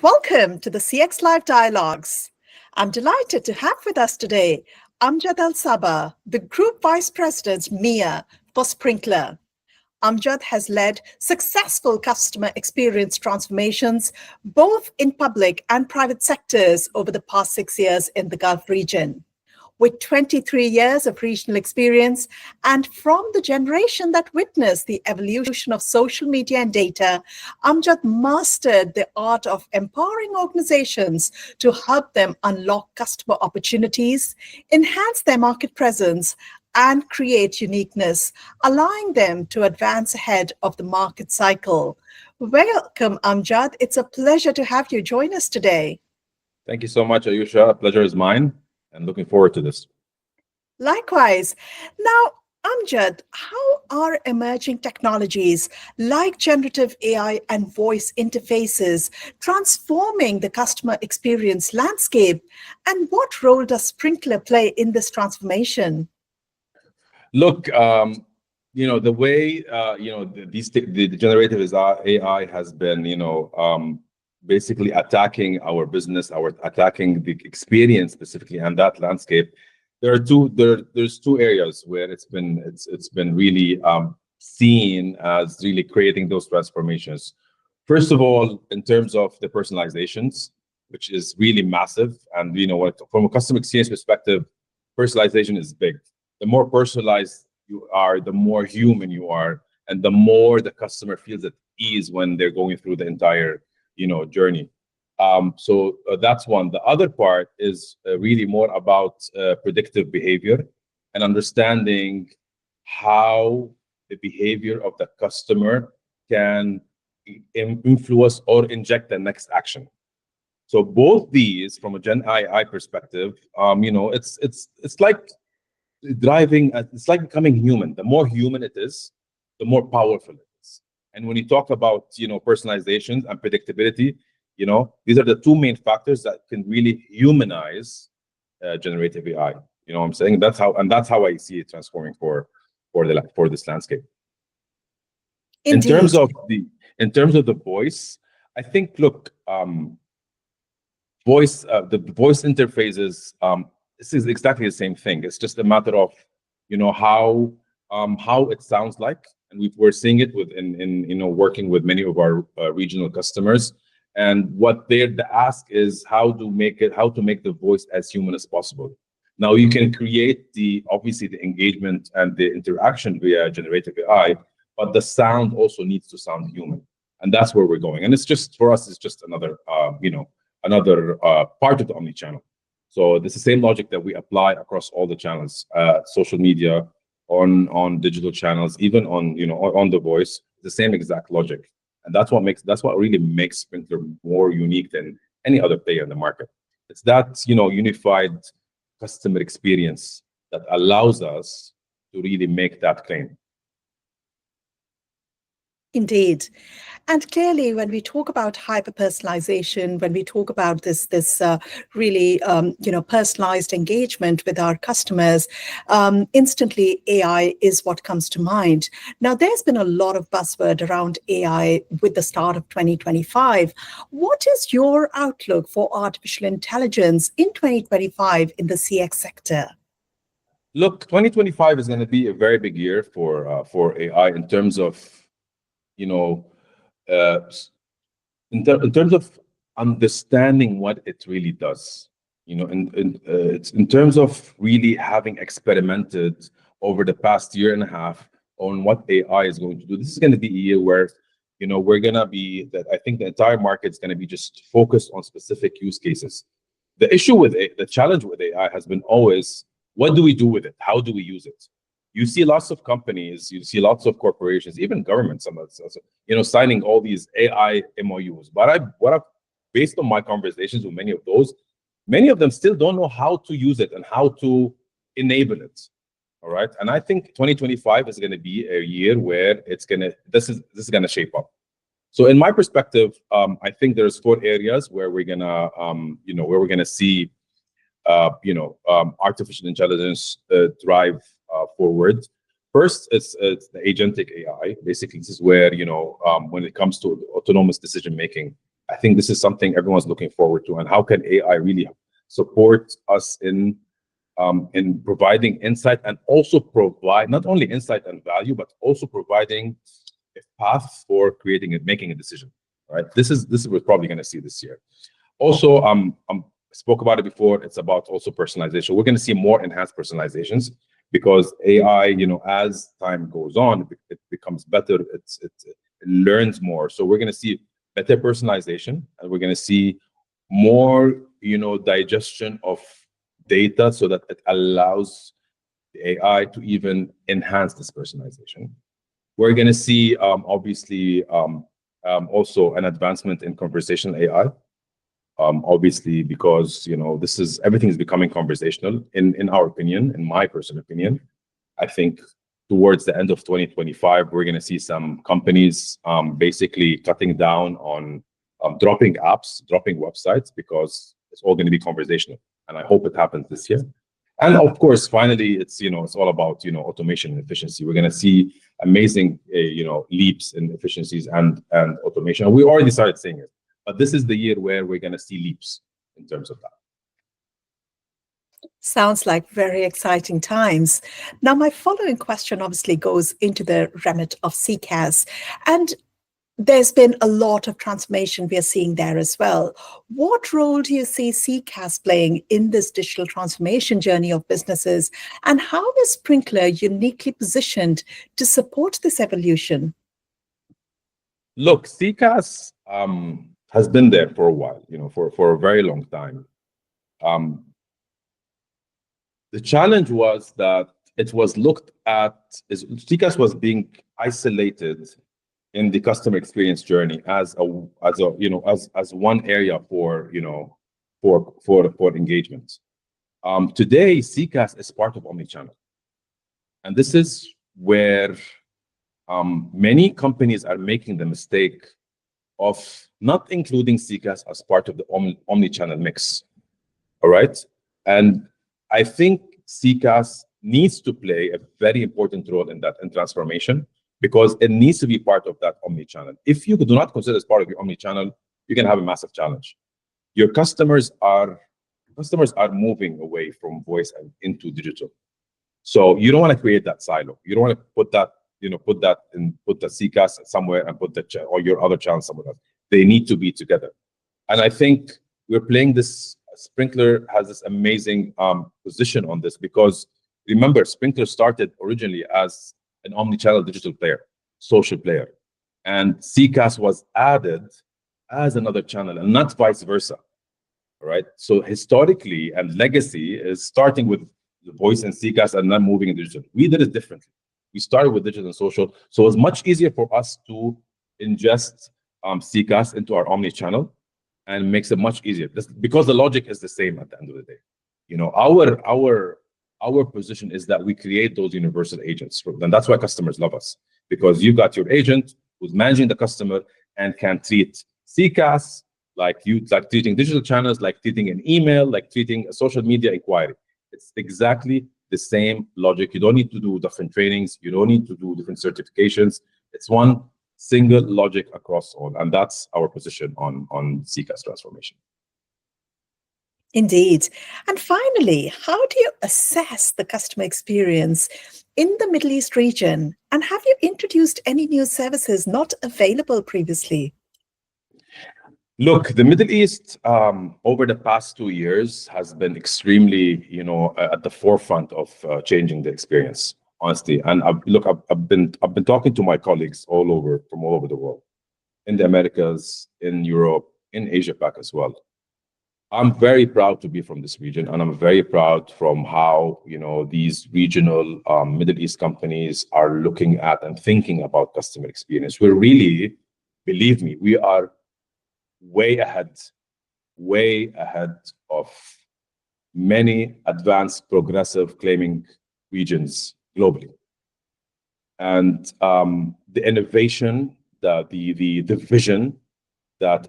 Welcome to the CX Live Dialogues. I'm delighted to have with us today Amjad Sabbah, the Group Vice President MIA for Sprinklr. Amjad has led successful customer experience transformations both in public and private sectors over the past 6 years in the Gulf region. With 23 years of regional experience and from the generation that witnessed the evolution of social media and data, Amjad mastered the art of empowering organizations to help them unlock customer opportunities, enhance their market presence, and create uniqueness, allowing them to advance ahead of the market cycle. Welcome, Amjad. It's a pleasure to have you join us today. Thank you so much, Ayusha. Pleasure is mine, and looking forward to this. Likewise. Now, Amjad, how are emerging technologies like generative AI and voice interfaces transforming the customer experience landscape? And what role does Sprinklr play in this transformation? Look, the way, the generative AI has been, basically attacking our business, attacking the experience specifically and that landscape. There's two areas where it's been really seen as really creating those transformations. First of all, in terms of the personalizations, which is really massive, and from a customer experience perspective, personalization is big. The more personalized you are, the more human you are, and the more the customer feels at ease when they're going through the entire journey. So that's one. The other part is really more about predictive behavior and understanding how the behavior of the customer can influence or inject the next action. So both these, from a Gen AI perspective, it's like driving. It's like becoming human. The more human it is, the more powerful it is. And when you talk about personalization and predictability, these are the two main factors that can really humanize generative AI. You know what I'm saying? That's how I see it transforming for this landscape. Indeed. In terms of the voice, I think the voice interfaces. This is exactly the same thing. It's just a matter of how it sounds like, and we're seeing it working with many of our regional customers. And what the ask is how to make the voice as human as possible. Now you can create obviously the engagement and the interaction via generative AI, but the sound also needs to sound human, and that's where we're going. And it's just for us, it's just another part of the omnichannel. So it's the same logic that we apply across all the channels, social media, on digital channels, even on the voice. The same exact logic. And that's what really makes Sprinklr more unique than any other player in the market. It's that unified customer experience that allows us to really make that claim. Indeed. And clearly, when we talk about hyper-personalization, when we talk about this really personalized engagement with our customers, instantly AI is what comes to mind. Now, there's been a lot of buzzword around AI with the start of 2025. What is your outlook for artificial intelligence in 2025 in the CX sector? Look, 2025 is going to be a very big year for AI in terms of in terms of understanding what it really does, it's in terms of really having experimented over the past year and a half on what AI is going to do. This is going to be a year where, we're going to be that I think the entire market is going to be just focused on specific use cases. The challenge with AI has been always, what do we do with it? How do we use it? You see lots of companies, you see lots of corporations, even governments, signing all these AI MOUs. But based on my conversations with many of them still don't know how to use it and how to enable it. All right, and I think 2025 is going to be a year where this is going to shape up. So, in my perspective, I think there's 4 areas where we're gonna see, artificial intelligence drive forward. First, it's the agentic AI. Basically, this is where when it comes to autonomous decision making, I think this is something everyone's looking forward to. And how can AI really support us in providing insight, and also provide not only insight and value, but also providing a path for creating and making a decision. Right. This is what we're probably going to see this year. Also, spoke about it before. It's about also personalization. We're going to see more enhanced personalizations because AI, as time goes on, it becomes better. It learns more. So we're going to see better personalization, and we're going to see more, digestion of data so that it allows the AI to even enhance this personalization. We're going to see, obviously, also an advancement in conversational AI. Obviously, because everything is becoming conversational. In our opinion, in my personal opinion, I think towards the end of 2025, we're going to see some companies basically cutting down on dropping apps, dropping websites, because it's all going to be conversational. And I hope it happens this year. And of course, finally, it's all about automation and efficiency. We're going to see amazing leaps in efficiencies and automation. We already started seeing it, but this is the year where we're going to see leaps in terms of that. Sounds like very exciting times. Now, my following question obviously goes into the remit of CCaaS, and there's been a lot of transformation we are seeing there as well. What role do you see CCaaS playing in this digital transformation journey of businesses, and how is Sprinklr uniquely positioned to support this evolution? Look, CCaaS has been there for a while, for a very long time. The challenge was that it was looked at as CCaaS was being isolated in the customer experience journey as one area for engagement. Today, CCaaS is part of omnichannel, and this is where many companies are making the mistake of not including CCaaS as part of the omnichannel mix. All right, and I think CCaaS needs to play a very important role in that transformation, because it needs to be part of that omnichannel. If you do not consider it as part of your omnichannel, you can have a massive challenge. Your customers are moving away from voice and into digital. So you don't want to create that silo. You don't want to put the CCaaS somewhere and put or your other channels somewhere else. They need to be together. And I think we're playing this. Sprinklr has this amazing position on this, because remember, Sprinklr started originally as an omnichannel digital player, social player, and CCaaS was added as another channel, and not vice versa. All right. So historically and legacy is starting with the voice and CCaaS and then moving into digital. We did it differently. We started with digital and social, so it was much easier for us to ingest CCaaS into our omnichannel, and makes it much easier because the logic is the same at the end of the day. Our position is that we create those universal agents, and that's why customers love us, because you've got your agent who's managing the customer and can treat CCaaS like treating digital channels, like treating an email, like treating a social media inquiry. It's exactly the same logic. You don't need to do different trainings. You don't need to do different certifications. It's one single logic across all, and that's our position on CCaaS transformation. Indeed. And finally, how do you assess the customer experience in the Middle East region? And have you introduced any new services not available previously? Look, the Middle East over the past 2 years has been extremely, at the forefront of changing the experience, honestly. And I've been talking to my colleagues from all over the world, in the Americas, in Europe, in Asia Pac as well. I'm very proud to be from this region, and I'm very proud from how these regional Middle East companies are looking at and thinking about customer experience. We're really, believe me, we are way ahead of many advanced, progressive claiming regions globally. And the innovation, the vision that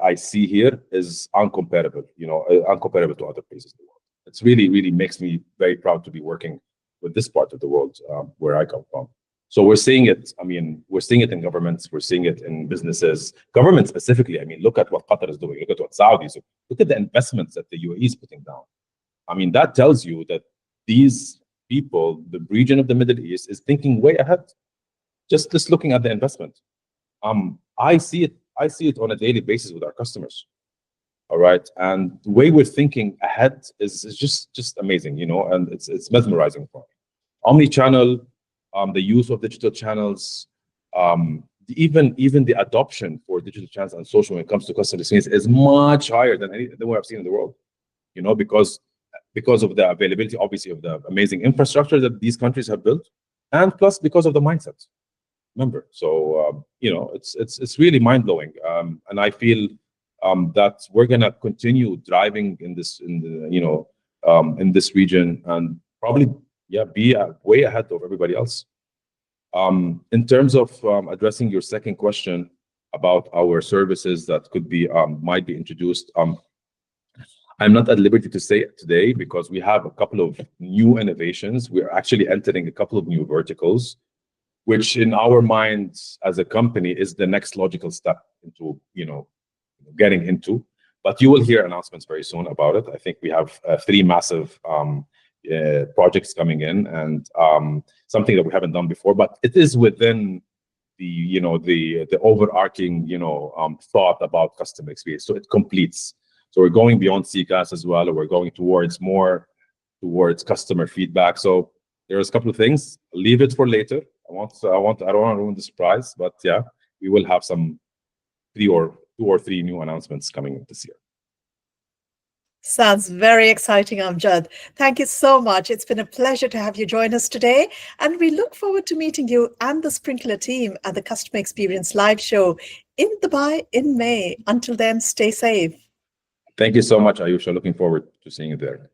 I see here is uncomparable, uncomparable to other places in the world. It's really, really makes me very proud to be working with this part of the world where I come from. So we're seeing it. I mean, we're seeing it in governments. We're seeing it in businesses. Government specifically. I mean, look at what Qatar is doing. Look at what Saudi is doing. Look at the investments that the UAE is putting down. I mean, that tells you that these people, the region of the Middle East, is thinking way ahead. Just looking at the investment. I see it. I see it on a daily basis with our customers. All right, and the way we're thinking ahead is just amazing, you know, and it's mesmerizing for me. Omni-channel, the use of digital channels, even the adoption for digital channels and social when it comes to customer experience is much higher than what I've seen in the world. You know, because of the availability, obviously, of the amazing infrastructure that these countries have built, and plus because of the mindset. Remember, so you know, it's really mind blowing, and I feel that we're gonna continue driving in this in this region, and probably be way ahead of everybody else. In terms of addressing your second question about our services that could be might be introduced, I'm not at liberty to say it today because we have a couple of new innovations. We're actually entering a couple of new verticals, which in our minds as a company is the next logical step into, you know, getting into. But you will hear announcements very soon about it. I think we have 3 massive projects coming in, and something that we haven't done before. But it is within the the overarching thought about customer experience. So it completes. So we're going beyond CCaaS as well, or we're going towards towards customer feedback. So there's a couple of things. Leave it for later. I don't want to ruin the surprise, but yeah, we will have some 2 or 3 new announcements coming this year. Sounds very exciting, Amjad. Thank you so much. It's been a pleasure to have you join us today. And we look forward to meeting you and the Sprinklr team at the Customer Experience Live Show in Dubai in May. Until then, stay safe. Thank you so much, Ayusha. Looking forward to seeing you there.